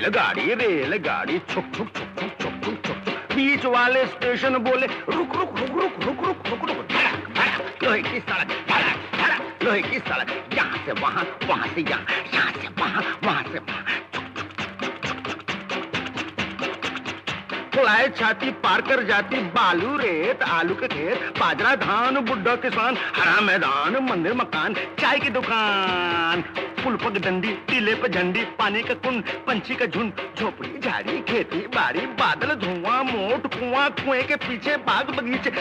रेलगाड़ी छुक छुक छुक छुक छुक छुक छुक छुक। बीच वाले स्टेशन बोले रुक रुक रुक रुक रुक रुक रुक रुक, धड़क धड़क लोहे की सड़क, धड़क धड़क लोहे की सड़क, यहाँ से वहाँ, वहाँ से यहाँ, यहाँ से वहाँ, वहाँ से वहाँ। फुलाए छाती पार कर जाती बालू रेत, आलू के खेत, बाजरा धान, बुड्ढा किसान, हरा मैदान, मंदिर मकान, चाय की दुकान, पुल पग डंडी, टीले पे झंडी, पानी का कुंड, पंछी का झुंड, झोपड़ी झाड़ी, खेती बाड़ी, बादल धुआं, मोट कुआं, कुएं के पीछे बाग बगीचे।